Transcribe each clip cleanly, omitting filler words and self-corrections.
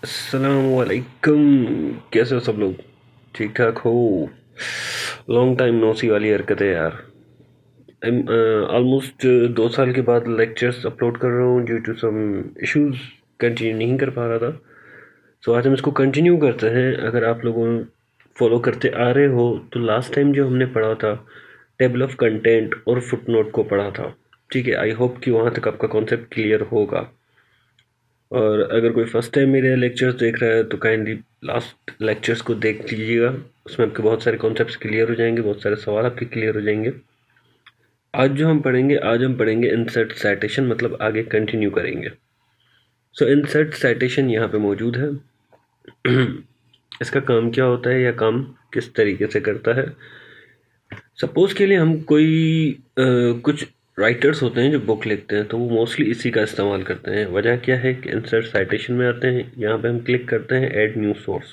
अस्सलामुअलैकुम। कैसे हो सब लोग? ठीक ठाक हो? लॉन्ग टाइम नो सी वाली हरकत है यार। ऑलमोस्ट 2 साल के बाद लेक्चर्स अपलोड कर रहा हूँ due to some issues. Continue नहीं कर पा रहा था। सो आज हम इसको कंटिन्यू करते हैं। अगर आप लोगों फॉलो करते आ रहे हो तो लास्ट टाइम जो हमने पढ़ा था टेबल ऑफ कंटेंट और फुटनोट को पढ़ा था। ठीक है, आई होप कि वहाँ तक आपका कॉन्सेप्ट क्लियर होगा। और अगर कोई फर्स्ट टाइम मेरे लेक्चर्स देख रहा है तो काइंडली लास्ट लेक्चर्स को देख लीजिएगा। उसमें आपके बहुत सारे कॉन्सेप्ट्स क्लियर हो जाएंगे, बहुत सारे सवाल आपके क्लियर हो जाएंगे। आज हम पढ़ेंगे इंसर्ट साइटेशन, मतलब आगे कंटिन्यू करेंगे। सो इंसर्ट साइटेशन यहाँ पे मौजूद है। इसका काम क्या होता है या काम किस तरीके से करता है? सपोज के लिए हम कोई कुछ राइटर्स होते हैं जो बुक लिखते हैं, तो वो मोस्टली इसी का इस्तेमाल करते हैं। वजह क्या है कि इंसर्ट साइटेशन में आते हैं, यहाँ पे हम क्लिक करते हैं ऐड न्यू सोर्स।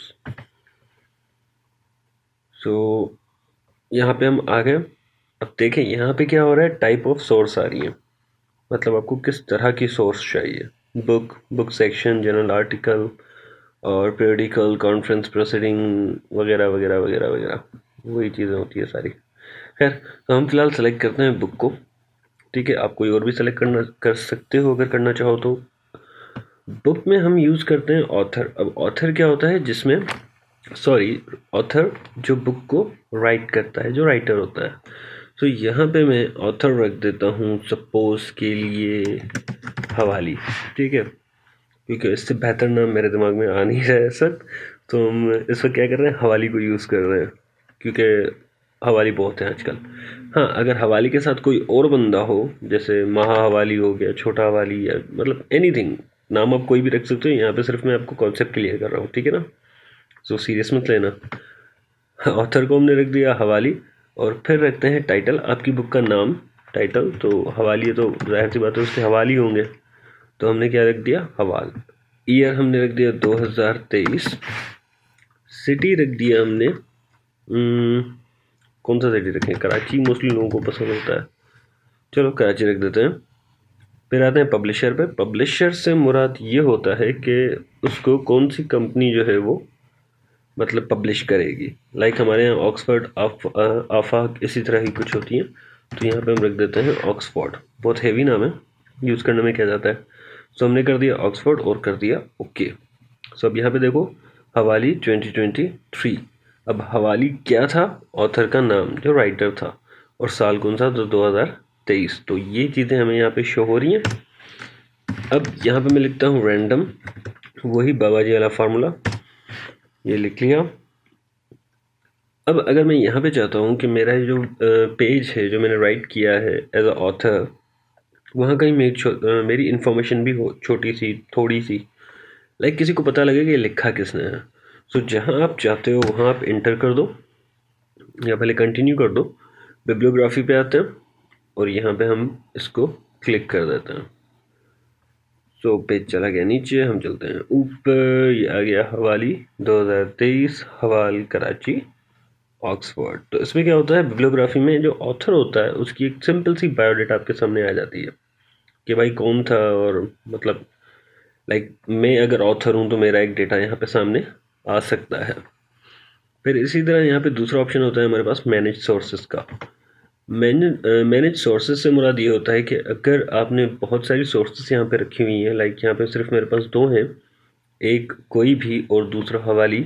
सो यहाँ पे हम आ गए। अब देखें यहाँ पे क्या हो रहा है, टाइप ऑफ सोर्स आ रही है, मतलब आपको किस तरह की सोर्स चाहिए। Book, book section, general article और पीरियडिकल, कॉन्फ्रेंस प्रोसीडिंग वगैरह वगैरह वगैरह वगैरह, वही चीज़ें होती है सारी। खैर, तो हम फिलहाल सेलेक्ट करते हैं बुक को। ठीक है, आप कोई और भी सेलेक्ट करना कर सकते हो अगर करना चाहो तो। बुक में हम यूज़ करते हैं ऑथर। अब ऑथर क्या होता है, जिसमें सॉरी ऑथर जो बुक को राइट करता है, जो राइटर होता है। तो यहाँ पे मैं ऑथर रख देता हूँ सपोज के लिए हवाली। ठीक है, क्योंकि इससे बेहतर नाम मेरे दिमाग में आ नहीं रहा है सर। तो हम इस वक्त क्या कर रहे हैं, हवाली को यूज़ कर रहे हैं, क्योंकि हवाली बहुत है आजकल। हाँ, अगर हवाली के साथ कोई और बंदा हो, जैसे महा हवाली हो गया, छोटा हवाली, या मतलब एनीथिंग, नाम आप कोई भी रख सकते हो। यहाँ पे सिर्फ मैं आपको कॉन्सेप्ट क्लियर कर रहा हूँ, ठीक है ना? सो सीरियस मत लेना। ऑथर को हमने रख दिया हवाली, और फिर रखते हैं टाइटल, आपकी बुक का नाम। टाइटल तो हवाली है तो जाहिर सी बात है उसके हवाली होंगे, तो हमने क्या रख दिया, हवाल। ईयर हमने रख दिया 2023। सिटी रख दिया हमने कौन सा सिटी रखें, कराची मोस्टली लोगों को पसंद होता है, चलो कराची रख देते हैं। फिर आते हैं पब्लिशर पे। पब्लिशर से मुराद ये होता है कि उसको कौन सी कंपनी जो है वो मतलब पब्लिश करेगी। लाइक हमारे यहाँ ऑक्सफर्ड, आफाक, इसी तरह की कुछ होती हैं। तो यहाँ पे हम रख देते हैं ऑक्सफोर्ड। बहुत हेवी नाम है, यूज़ करने में क्या जाता है। सो हमने कर दिया ऑक्सफोर्ड और कर दिया ओके। सो अब यहाँ पे देखो, हवाली 2023। अब हवाली क्या था, ऑथर का नाम, जो राइटर था, और साल कौन सा, तो 2023। तो ये चीज़ें हमें यहाँ पे शो हो रही हैं। अब यहाँ पे मैं लिखता हूँ रैंडम, वही बाबा जी वाला फार्मूला, ये लिख लिया। अब अगर मैं यहाँ पे चाहता हूँ कि मेरा जो पेज है जो मैंने राइट किया है एज अ ऑथर, वहाँ कहीं मेरी इन्फॉर्मेशन भी हो, छोटी सी, थोड़ी सी, लाइक किसी को पता लगे कि ये लिखा किसने है। सो जहाँ आप चाहते हो वहाँ आप इंटर कर दो, या पहले कंटिन्यू कर दो। बिब्लियोग्राफी पे आते हैं और यहाँ पे हम इसको क्लिक कर देते हैं। सो पेज चला गया नीचे, हम चलते हैं ऊपर, ये आ गया हवाली 2023, हवाल कराची, ऑक्सफोर्ड। तो इसमें क्या होता है, बिब्लियोग्राफी में जो ऑथर होता है उसकी एक सिंपल सी बायोडाटा आपके सामने आ जाती है कि भाई कौन था, और मतलब लाइक मैं अगर ऑथर हूँ तो मेरा एक डेटा यहाँ पे सामने आ सकता है। फिर इसी तरह यहाँ पे दूसरा ऑप्शन होता है हमारे पास मैनेज सोर्सेज का। मैनेज सोर्सेज से मुराद ये होता है कि अगर आपने बहुत सारी सोर्सेज यहाँ पे रखी हुई हैं, लाइक यहाँ पे सिर्फ मेरे पास दो हैं, एक कोई भी और दूसरा हवाली,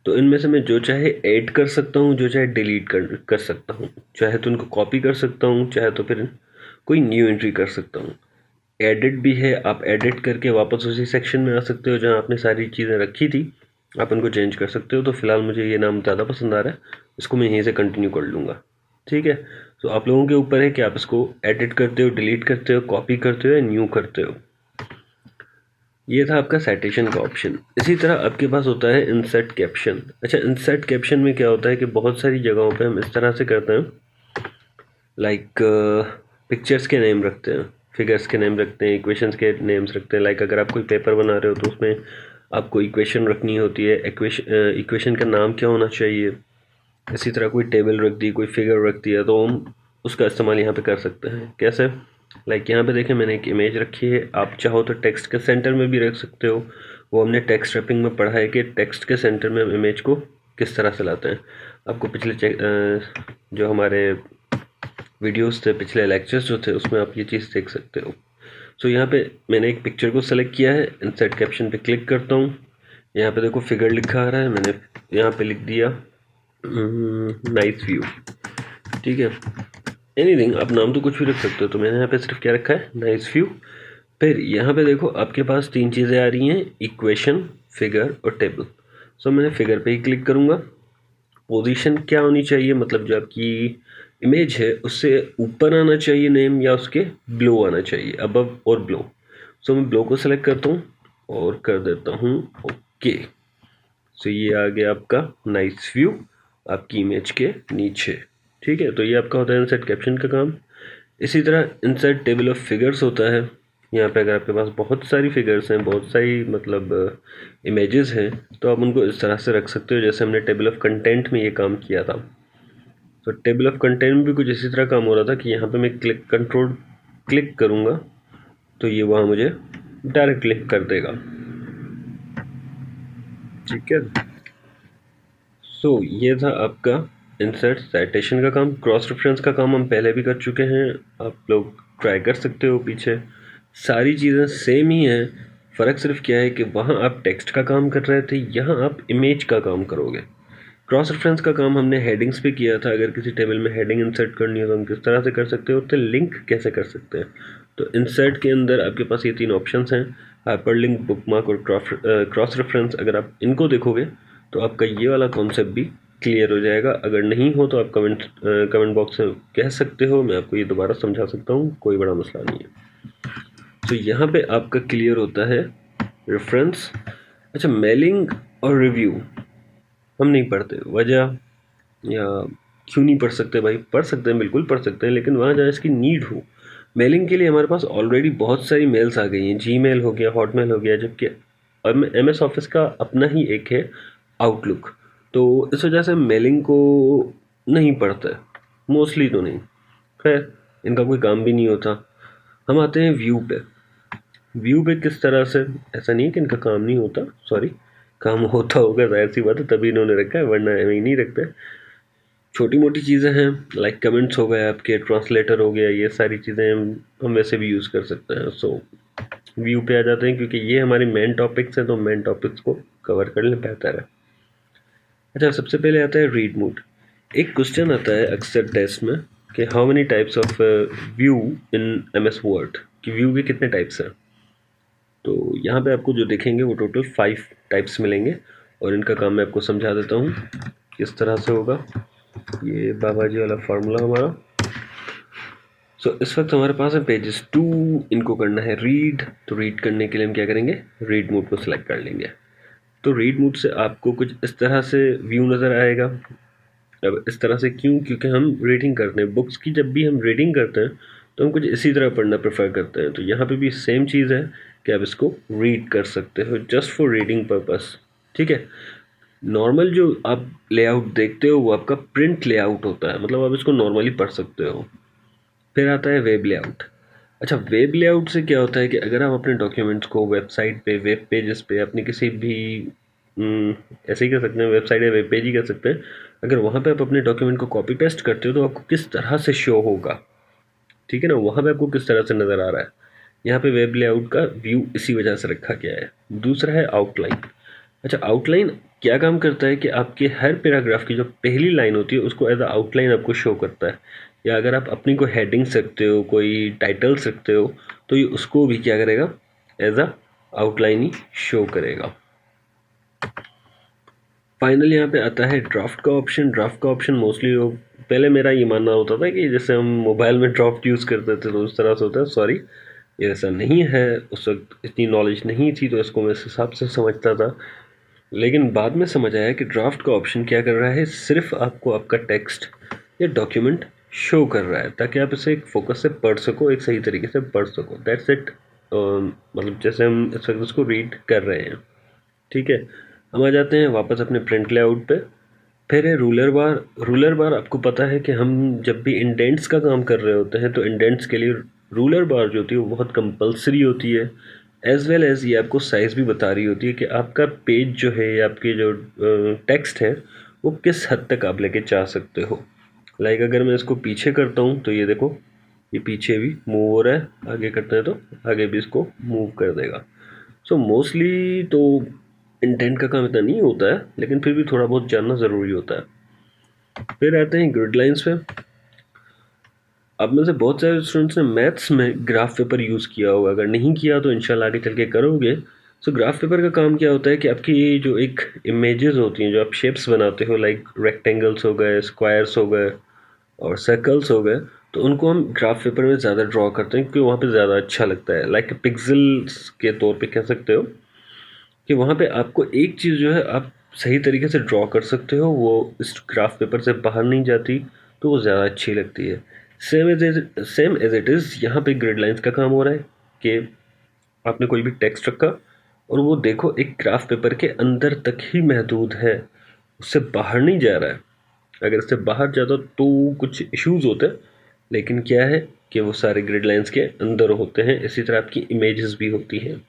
तो इनमें से मैं जो चाहे ऐड कर सकता हूँ, जो चाहे डिलीट कर सकता हूँ। चाहे तो उनको कॉपी कर सकता हूँ, चाहे तो फिर कोई न्यू एंट्री कर सकता हूँ। एडिट भी है, आप एडिट करके वापस उसी सेक्शन में आ सकते हो जहाँ आपने सारी चीज़ें रखी थी, आप इनको चेंज कर सकते हो। तो फिलहाल मुझे ये नाम ज़्यादा पसंद आ रहा है, इसको मैं यहीं से कंटिन्यू कर लूँगा। ठीक है, तो आप लोगों के ऊपर है कि आप इसको एडिट करते हो, डिलीट करते हो, कॉपी करते हो या न्यू करते हो। ये था आपका साइटेशन का ऑप्शन। इसी तरह आपके पास होता है इंसर्ट कैप्शन। अच्छा, इंसर्ट कैप्शन में क्या होता है कि बहुत सारी जगहों पे हम इस तरह से करते हैं, लाइक पिक्चर्स के नेम रखते हैं, फिगर्स के नेम रखते हैं, इक्वेशंस के नेम्स रखते हैं। लाइक अगर आप कोई पेपर बना रहे हो तो उसमें आपको इक्वेशन रखनी होती है, इक्वेशन का नाम क्या होना चाहिए। इसी तरह कोई टेबल रख दी, कोई फिगर रख दिया, तो हम उसका इस्तेमाल यहाँ पे कर सकते हैं। कैसे, लाइक यहाँ पे देखें मैंने एक इमेज रखी है, आप चाहो तो टेक्स्ट के सेंटर में भी रख सकते हो, वो हमने टेक्स्ट रैपिंग में पढ़ा है कि टेक्स्ट के सेंटर में हम इमेज को किस तरह से लाते हैं। आपको पिछले जो हमारे वीडियोस थे, पिछले लेक्चर्स जो थे, उसमें आप ये चीज़ देख सकते हो। सो यहाँ पे मैंने एक पिक्चर को सेलेक्ट किया है, इंसर्ट कैप्शन पे क्लिक करता हूँ। यहाँ पे देखो फिगर लिखा आ रहा है, मैंने यहाँ पे लिख दिया नाइस व्यू। ठीक है, एनीथिंग, आप नाम तो कुछ भी रख सकते हो, तो मैंने यहाँ पे सिर्फ क्या रखा है, नाइस व्यू। फिर यहाँ पे देखो आपके पास 3 चीज़ें आ रही हैं, इक्वेशन, फिगर और टेबल। सो मैंने फिगर पे ही क्लिक करूँगा। पोजीशन क्या होनी चाहिए, मतलब जो आपकी इमेज है उससे ऊपर आना चाहिए नेम, या उसके बिलो आना चाहिए, अबव और बिलो। सो मैं बिलो को सेलेक्ट करता हूँ और कर देता हूँ ओके। सो ये आ गया आपका नाइस व्यू आपकी इमेज के नीचे। ठीक है, तो ये आपका होता है इंसर्ट कैप्शन का काम। इसी तरह इंसर्ट टेबल ऑफ फिगर्स होता है। यहाँ पे अगर आपके पास बहुत सारी फिगर्स हैं, बहुत सारी मतलब इमेजेस हैं, तो आप उनको इस तरह से रख सकते हो जैसे हमने टेबल ऑफ कंटेंट में ये काम किया था। तो टेबल ऑफ कंटेंट में भी कुछ इसी तरह काम हो रहा था कि यहाँ पे मैं कंट्रोल क्लिक करूँगा तो ये वहाँ मुझे डायरेक्ट क्लिक कर देगा। ठीक है, सो ये था आपका इंसर्ट साइटेशन का काम। क्रॉस रेफरेंस का काम हम पहले भी कर चुके हैं, आप लोग ट्राई कर सकते हो पीछे। सारी चीज़ें सेम ही हैं, फ़र्क सिर्फ क्या है कि वहाँ आप टेक्स्ट का काम कर रहे थे, यहाँ आप इमेज का काम करोगे। क्रॉस रेफरेंस का काम हमने हेडिंग्स पे किया था। अगर किसी टेबल में हेडिंग इंसर्ट करनी है तो हम किस तरह से कर सकते हो, तो लिंक कैसे कर सकते हैं। तो इंसर्ट के अंदर आपके पास ये 3 ऑप्शंस हैं, हाइपरलिंक, बुकमार्क और क्रॉस रेफरेंस। अगर आप इनको देखोगे तो आपका ये वाला कॉन्सेप्ट भी क्लियर हो जाएगा। अगर नहीं हो तो आप कमेंट बॉक्स में कह सकते हो, मैं आपको ये दोबारा समझा सकता हूँ, कोई बड़ा मसला नहीं है। तो यहाँ पे आपका क्लियर होता है रेफरेंस। अच्छा, मेलिंग और रिव्यू हम नहीं पढ़ते, वजह या क्यों नहीं पढ़ सकते भाई? पढ़ सकते हैं, बिल्कुल पढ़ सकते हैं, लेकिन वहाँ जहाँ इसकी नीड हो। मेलिंग के लिए हमारे पास ऑलरेडी बहुत सारी मेल्स आ गई हैं, जीमेल हो गया, हॉटमेल हो गया, जबकि MS ऑफिस का अपना ही एक है आउटलुक। तो इस वजह से मेलिंग को नहीं पढ़ते, मोस्टली तो नहीं। खैर, इनका कोई काम भी नहीं होता। हम आते हैं व्यू पे। व्यू पे किस तरह से, ऐसा नहीं है कि इनका काम नहीं होता, सॉरी, काम होता होगा, जाहिर सी बात है, तभी इन्होंने रखा है, वरना एम ही नहीं रखते। छोटी मोटी चीज़ें हैं, लाइक कमेंट्स हो गए आपके, ट्रांसलेटर हो गया, ये सारी चीज़ें हम वैसे भी यूज़ कर सकते हैं। सो व्यू पे आ जाते हैं, क्योंकि ये हमारे मेन टॉपिक्स हैं, तो मेन टॉपिक्स को कवर कर लें बेहतर है। अच्छा, सबसे पहले आता है रीड मोड। एक क्वेश्चन आता है अक्सर टेस्ट में कि how many types of view in MS word, कि व्यू के कितने टाइप्स हैं। तो यहाँ पे आपको जो देखेंगे वो टोटल 5 टाइप्स मिलेंगे, और इनका काम मैं आपको समझा देता हूँ किस तरह से होगा। ये बाबा जी वाला फार्मूला हमारा। सो इस वक्त हमारे पास है पेजेस 2, इनको करना है रीड। तो रीड करने के लिए हम क्या करेंगे, रीड मोड को सिलेक्ट कर लेंगे। तो रीड मोड से आपको कुछ इस तरह से व्यू नज़र आएगा। अब इस तरह से क्यों, क्योंकि हम रीडिंग करते हैं बुक्स की, जब भी हम रीडिंग करते हैं तो हम कुछ इसी तरह पढ़ना प्रेफर करते हैं। तो यहाँ पे भी सेम चीज़ है कि आप इसको रीड कर सकते हो जस्ट फॉर रीडिंग पर्पस। ठीक है, नॉर्मल जो आप लेआउट देखते हो वो आपका प्रिंट लेआउट होता है, मतलब आप इसको नॉर्मली पढ़ सकते हो। फिर आता है वेब लेआउट। अच्छा, वेब लेआउट से क्या होता है कि अगर आप अपने डॉक्यूमेंट्स को वेबसाइट पे, वेब पेजेस पे, अपनी किसी भी ऐसे ही कर सकते हैं, वेबसाइट या वेब पेज ही कर सकते हैं, अगर वहाँ पे आप अपने डॉक्यूमेंट को कॉपी पेस्ट करते हो तो आपको किस तरह से शो होगा। ठीक है ना, वहाँ पे आपको किस तरह से नज़र आ रहा है। यहाँ पे वेब लेआउट का व्यू इसी वजह से रखा गया है। दूसरा है आउटलाइन। अच्छा, आउटलाइन क्या काम करता है कि आपके हर पैराग्राफ की जो पहली लाइन होती है उसको एज अ आउटलाइन आपको शो करता है। या अगर आप अपनी कोई हेडिंग्स रखते हो, कोई टाइटल्स रखते हो, तो ये उसको भी क्या करेगा, एज अ आउटलाइन ही शो करेगा। फाइनल यहाँ पे आता है ड्राफ्ट का ऑप्शन। ड्राफ्ट का ऑप्शन मोस्टली पहले मेरा ये मानना होता था कि जैसे हम मोबाइल में ड्राफ्ट यूज़ करते थे तो उस तरह से होता है, सॉरी, ये ऐसा नहीं है। उस वक्त इतनी नॉलेज नहीं थी तो इसको मैं इस हिसाब से समझता था, लेकिन बाद में समझ आया कि ड्राफ्ट का ऑप्शन क्या कर रहा है, सिर्फ आपको आपका टेक्स्ट या डॉक्यूमेंट शो कर रहा है ताकि आप इसे एक फोकस से पढ़ सको, एक सही तरीके से पढ़ सको। That's it. मतलब जैसे हम इस वक्त इसको रीड कर रहे हैं। ठीक है, हम आ जाते हैं वापस अपने प्रिंट लेआउट पे। फिर है रूलर बार। रूलर बार आपको पता है कि हम जब भी इंडेंट्स का काम कर रहे होते हैं तो इंडेंट्स के लिए रूलर बार जो होती है वो बहुत कंपलसरी होती है। एज वेल एज ये आपको साइज़ भी बता रही होती है कि आपका पेज जो है या आपके जो टेक्स्ट है वो किस हद तक आप लेके जा सकते हो। लाइक अगर मैं इसको पीछे करता हूँ तो ये देखो ये पीछे भी मूव हो रहा है, आगे करते हैं तो आगे भी इसको मूव कर देगा। सो मोस्टली तो इंटेंट का काम इतना नहीं होता है, लेकिन फिर भी थोड़ा बहुत जानना ज़रूरी होता है। फिर आते हैं ग्रिड लाइन्स पे। अब में से बहुत सारे स्टूडेंट्स ने मैथ्स में ग्राफ पेपर यूज़ किया होगा, अगर नहीं किया तो इंशाल्लाह आगे चल के करोगे। सो ग्राफ पेपर का काम क्या होता है कि आपकी जो एक इमेजेस होती हैं, जो आप शेप्स बनाते हो, लाइक रेक्टेंगल्स हो गए, स्क्वायर्स हो गए और सर्कल्स हो गए, तो उनको हम ग्राफ पेपर में ज़्यादा ड्रॉ करते हैं क्योंकि वहाँ पे ज़्यादा अच्छा लगता है। लाइक पिक्सेल्स के तौर पे कह सकते हो कि वहाँ पे आपको एक चीज़ जो है आप सही तरीके से ड्रॉ कर सकते हो, वो इस ग्राफ पेपर से बाहर नहीं जाती, तो वो ज़्यादा अच्छी लगती है। सेम एज इट इज़ यहाँ पे ग्रिड लाइंस का काम हो रहा है कि आपने कोई भी टेक्स्ट रखा और वो देखो एक ग्राफ पेपर के अंदर तक ही महदूद है, उससे बाहर नहीं जा रहा है। अगर इससे बाहर जाता तो कुछ इश्यूज होते हैं, लेकिन क्या है कि वो सारे ग्रिड लाइंस के अंदर होते हैं। इसी तरह आपकी इमेजेस भी होती हैं।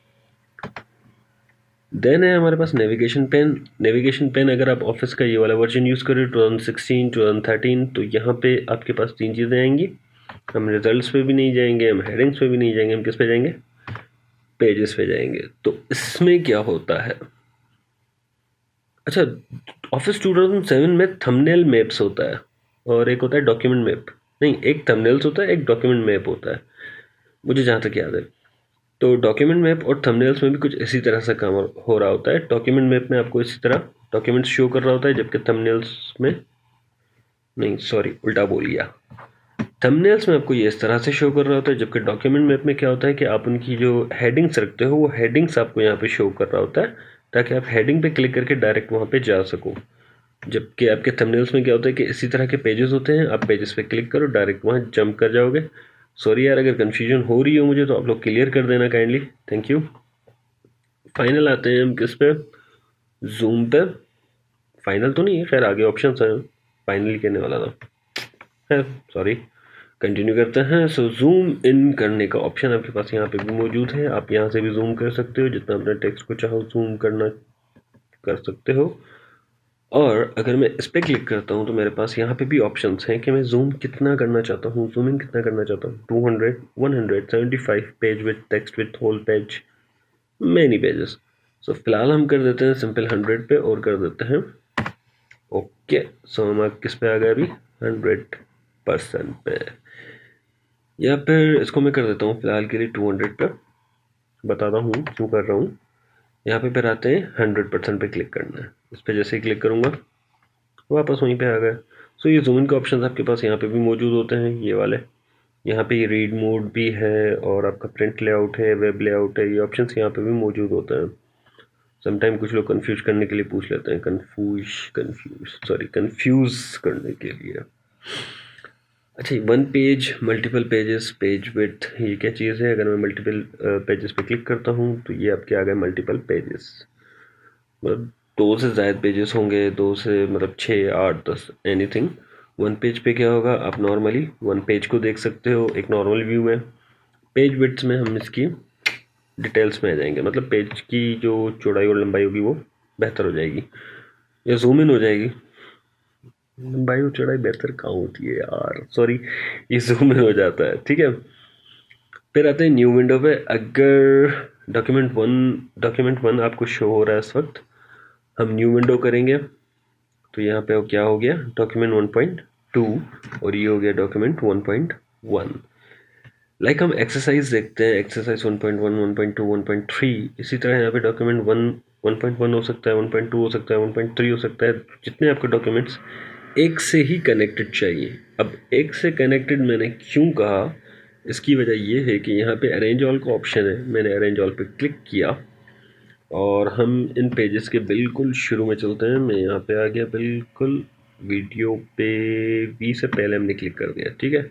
देन है हमारे पास नेविगेशन पेन। नेविगेशन पेन अगर आप ऑफिस का ये वाला वर्जन यूज़ करें 2016 2013, तो यहाँ पे आपके पास 3 चीज़ें आएंगी। हम रिजल्ट्स पे भी नहीं जाएंगे, हम हेडिंग्स पे भी नहीं जाएंगे, हम किस पे जाएंगे, पेजेस पे जाएंगे। तो इसमें क्या होता है, अच्छा, ऑफिस 2007 में थंबनेल मैप्स होता है और एक होता है डॉक्यूमेंट मैप। नहीं, एक थंबनेल्स होता है, एक डॉक्यूमेंट मैप होता है, मुझे जहाँ तक याद है। तो डॉक्यूमेंट मैप और थंबनेल्स में भी कुछ इसी तरह से काम हो रहा होता है। डॉक्यूमेंट मैप में आपको इसी तरह डॉक्यूमेंट्स शो कर रहा होता है, जबकि थंबनेल्स में नहीं, सॉरी उल्टा बोल गया। थंबनेल्स में आपको ये इस तरह से शो कर रहा होता है, जबकि डॉक्यूमेंट मैप में क्या होता है कि आप उनकी जो हेडिंग्स रखते हो वो हेडिंग्स आपको यहाँ पे शो कर रहा होता है, ताकि आप हेडिंग पे क्लिक करके डायरेक्ट वहाँ पे जा सको। जबकि आपके थंबनेल्स में क्या होता है कि इसी तरह के पेजेस होते हैं, आप पेजेस पे क्लिक करो डायरेक्ट वहाँ जंप कर जाओगे। सॉरी यार, अगर कन्फ्यूजन हो रही हो मुझे तो आप लोग क्लियर कर देना काइंडली, थैंक यू। फाइनल आते हैं हम किस पे, जूम पे। फाइनल तो नहीं है, खैर आगे ऑप्शन हैं, फाइनली कहने वाला था, खैर सॉरी, कंटिन्यू करते हैं। सो जूम इन करने का ऑप्शन आपके पास यहाँ पे भी मौजूद है। आप यहाँ से भी जूम कर सकते हो, जितना अपने टेक्स्ट को चाहो जूम करना कर सकते हो। और अगर मैं इस पर क्लिक करता हूँ तो मेरे पास यहाँ पे भी ऑप्शंस हैं कि मैं जूम कितना करना चाहता हूँ, जूम इन कितना करना चाहता हूँ, 200, 175 page with text with whole page, many pages. So फिलहाल हम कर देते हैं सिंपल 100 पे और कर देते हैं ओके। सो हम किस पे आ गए अभी, 100% पे, या फिर इसको मैं कर देता हूँ फिलहाल के लिए 200 पे। बताता हूँ क्यों कर रहा हूँ। यहाँ पे फिर आते हैं 100% पे क्लिक करना है। इस पर जैसे ही क्लिक करूँगा वापस वहीं पे आ गए। सो ये जूम इन के ऑप्शन आपके पास यहाँ पे भी मौजूद होते हैं, ये वाले। यहाँ पे रीड मोड भी है और आपका प्रिंट लेआउट है, वेब लेआउट है, ये ऑप्शंस यहाँ पे भी मौजूद होते हैं। समटाइम कुछ लोग कंफ्यूज करने के लिए पूछ लेते हैं, कंफ्यूज करने के लिए। अच्छा, one page, multiple pages, page width, ये क्या चीज़ है। अगर मैं मल्टीपल पेजेस पे क्लिक करता हूँ तो ये आपके आ गए मल्टीपल पेजेस, मतलब 2 से ज़्यादा पेजेस होंगे, 2 से मतलब 6, 8, 10, एनीथिंग। वन पेज पे क्या होगा, आप नॉर्मली वन पेज को देख सकते हो एक नॉर्मल व्यू में। पेज विड्थ में हम इसकी डिटेल्स में आ जाएंगे, मतलब पेज की जो चौड़ाई और लंबाई होगी वो बेहतर हो जाएगी या जूम इन हो जाएगी। लंबाई और चौड़ाई बेहतर कहाँ होती है यार, सॉरी, ये जूम इन हो जाता है, ठीक है। फिर आते हैं न्यू विंडो पे। अगर डॉक्यूमेंट वन आपको शो हो रहा है इस वक्त, हम न्यू विंडो करेंगे तो यहाँ पे क्या हो गया, डॉक्यूमेंट 1.2 और ये हो गया डॉक्यूमेंट 1.1। लाइक हम एक्सरसाइज देखते हैं, एक्सरसाइज 1.1, 1.2, 1.3, इसी तरह यहाँ पे डॉक्यूमेंट 1.1 हो सकता है, 1.2 हो सकता है, 1.3 हो सकता है। जितने आपके डॉक्यूमेंट्स एक से ही कनेक्टेड चाहिए। अब एक से कनेक्टेड मैंने क्यों कहा, इसकी वजह ये है कि यहाँ पे अरेंज ऑल का ऑप्शन है। मैंने अरेंज ऑल पे क्लिक किया और हम इन पेजेस के बिल्कुल शुरू में चलते हैं। मैं यहाँ पे आ गया, बिल्कुल वीडियो पे वी से पहले हमने क्लिक कर दिया, ठीक है।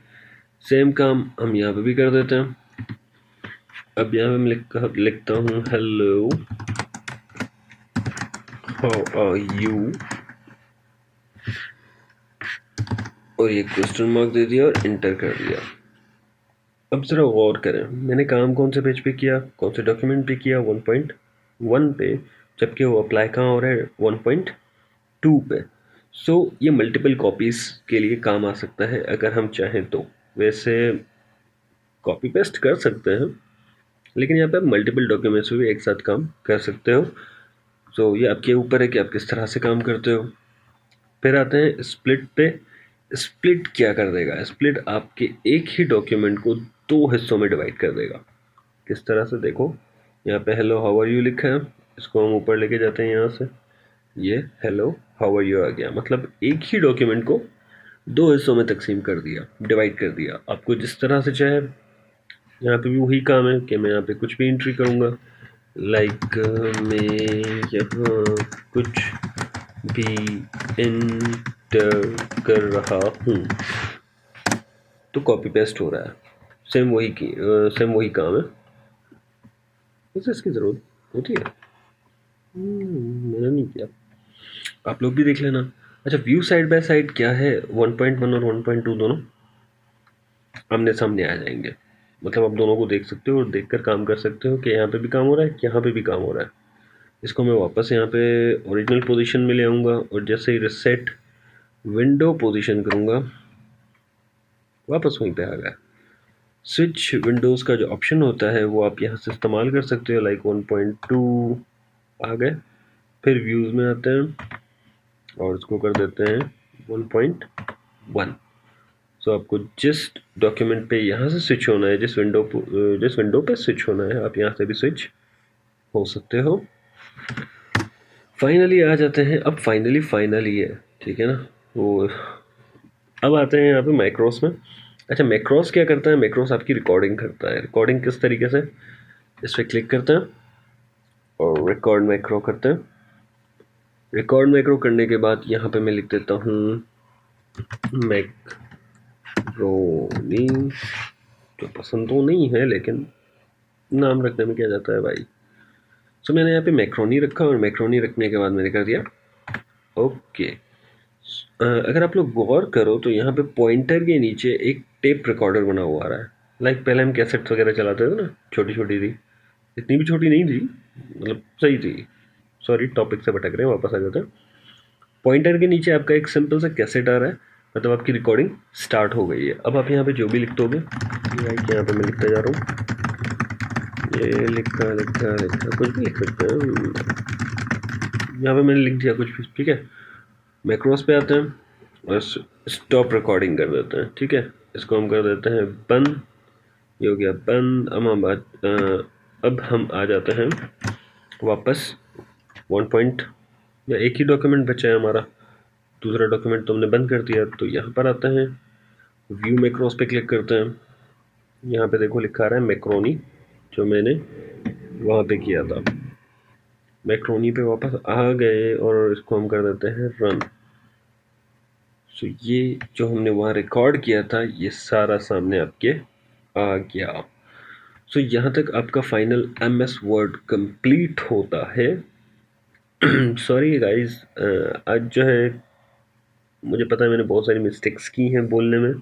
सेम काम हम यहाँ पे भी कर देते हैं। अब यहाँ पे मैं लिखता हूँ हेलो हाउ आर यू, और ये क्वेश्चन मार्क दे दिया और इंटर कर दिया। अब ज़रा गौर करें, मैंने काम कौन से पेज पे किया, कौन से डॉक्यूमेंट पे किया, 1.1 पे, जबकि वो अप्लाई कहाँ हो रहा है, 1.2 पे। सो ये मल्टीपल कॉपीज़ के लिए काम आ सकता है अगर हम चाहें तो। वैसे कॉपी पेस्ट कर सकते हैं, लेकिन यहाँ पे आप मल्टीपल डॉक्यूमेंट्स भी एक साथ काम कर सकते हो। सो ये आपके ऊपर है कि आप किस तरह से काम करते हो। फिर आते हैं स्प्लिट पे। स्प्लिट क्या कर देगा, स्प्लिट आपके एक ही डॉक्यूमेंट को दो हिस्सों में डिवाइड कर देगा। किस तरह से, देखो यहाँ पे हेलो हाउ आर यू लिखा है, इसको हम ऊपर लेके जाते हैं यहाँ से, ये हेलो हाउ आर यू आ गया। मतलब एक ही डॉक्यूमेंट को दो हिस्सों में तकसीम कर दिया, डिवाइड कर दिया। आपको जिस तरह से चाहे, यहाँ पे भी वही काम है कि मैं यहाँ पे कुछ भी एंट्री करूँगा, लाइक मैं यहाँ कुछ भी एंटर कर रहा हूँ, तो कॉपी पेस्ट हो रहा है। सेम वही काम है। वैसे इसकी ज़रूरत होती है, मैंने नहीं किया, आप लोग भी देख लेना। अच्छा, व्यू साइड बाय साइड क्या है, 1.1 और 1.2 दोनों आमने सामने आ जाएंगे। मतलब आप दोनों को देख सकते हो और देखकर काम कर सकते हो कि यहाँ पे भी काम हो रहा है, यहाँ पे भी काम हो रहा है। इसको मैं वापस यहाँ पे ओरिजिनल पोजीशन में ले आऊँगा और जैसे ही रिसेट विंडो पोजीशन करूँगा, वापस वहीं पे आ गया। स्विच विंडोज़ का जो ऑप्शन होता है वो आप यहाँ से इस्तेमाल कर सकते हो, लाइक 1.2 आ गए। फिर व्यूज़ में आते हैं और इसको कर देते हैं 1.1। सो आपको जिस डॉक्यूमेंट पे यहाँ से स्विच होना है, जिस विंडो पे स्विच होना है, आप यहाँ से भी स्विच हो सकते हो। फाइनली आ जाते हैं, अब फाइनली है, ठीक है ना। वो अब आते हैं यहाँ पे मैक्रोस में। अच्छा, मैक्रोस क्या करता है, मैक्रोस आपकी रिकॉर्डिंग करता है। रिकॉर्डिंग किस तरीके से, इस पर क्लिक करते हैं और रिकॉर्ड मैक्रो करते हैं। रिकॉर्ड मैक्रो करने के बाद यहाँ पे मैं लिख देता हूँ मैक्रोनी, जो पसंद तो नहीं है लेकिन नाम रखने में क्या जाता है भाई। सो मैंने यहाँ पे मैक्रोनी रखा और मैक्रोनी रखने के बाद मैंने कर दिया ओके। अगर आप लोग गौर करो तो यहाँ पे पॉइंटर के नीचे एक टेप रिकॉर्डर बना हुआ आ रहा है। लाइक पहले हम कैसेट्स वगैरह चलाते थे ना, छोटी छोटी थी, इतनी भी छोटी नहीं थी, मतलब सही थी। सॉरी, टॉपिक से भटक रहे हैं, वापस आ जाते हैं। पॉइंटर के नीचे आपका एक सिंपल सा कैसेट आ रहा है, मतलब आपकी रिकॉर्डिंग स्टार्ट हो गई है। अब आप यहाँ पे जो भी लिख दोगे, यहाँ पे मैं लिखता जा रहा हूँ, ये लिखा लिखा लिखा कुछ भी लिख सकते हैं। यहाँ पे मैंने लिख दिया कुछ भी, ठीक है। मैक्रोस पे आते हैं और स्टॉप रिकॉर्डिंग कर देते हैं, ठीक है। इसको हम कर देते हैं बंद, ये हो गया बंद। अब हम आ जाते हैं वापस 1 पॉइंट, या एक ही डॉक्यूमेंट बचा है हमारा, दूसरा डॉक्यूमेंट तो हमने बंद कर दिया। तो यहाँ पर आते हैं, व्यू मैक्रोस पे क्लिक करते हैं। यहाँ पे देखो लिखा रहा है मैक्रोनी, जो मैंने वहाँ पे किया था। मैक्रोनी पे वापस आ गए और इसको हम कर देते हैं रन। सो ये जो हमने वहाँ रिकॉर्ड किया था, ये सारा सामने आपके आ गया। सो यहाँ तक आपका फाइनल MS वर्ड कंप्लीट होता है। सॉरी गाइस, आज जो है मुझे पता है मैंने बहुत सारी मिस्टेक्स की हैं बोलने में,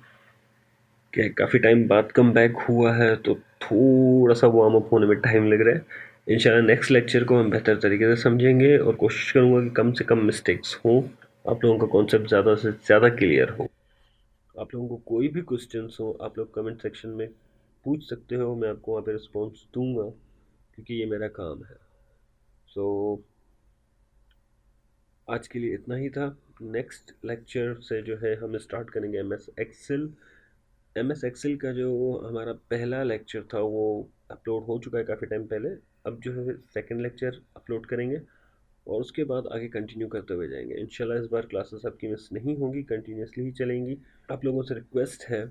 कि काफ़ी टाइम बाद कम बैक हुआ है, तो थोड़ा सा वार्म अप होने में टाइम लग रहा है। इंशाल्लाह नेक्स्ट लेक्चर को हम बेहतर तरीके से समझेंगे और कोशिश करूँगा कि कम से कम मिस्टेक्स हों, आप लोगों का कॉन्सेप्ट ज़्यादा से ज़्यादा क्लियर हो। आप लोगों को कोई भी क्वेश्चंस हो, आप लोग कमेंट सेक्शन में पूछ सकते हो, मैं आपको वहाँ पे रिस्पॉन्स दूंगा, क्योंकि ये मेरा काम है। सो आज के लिए इतना ही था। नेक्स्ट लेक्चर से जो है हम स्टार्ट करेंगे MS एक्सेल का जो हमारा पहला लेक्चर था वो अपलोड हो चुका है काफ़ी टाइम पहले। अब जो है सेकंड लेक्चर अपलोड करेंगे और उसके बाद आगे कंटिन्यू करते हुए जाएंगे। इंशाल्लाह इस बार क्लासेस आपकी मिस नहीं होंगी, कंटिन्यूसली ही चलेंगी। आप लोगों से रिक्वेस्ट है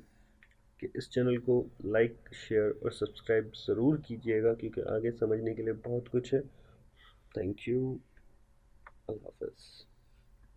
कि इस चैनल को लाइक, शेयर और सब्सक्राइब ज़रूर कीजिएगा, क्योंकि आगे समझने के लिए बहुत कुछ है। थैंक यू, अल्लाह हाफ़िज़।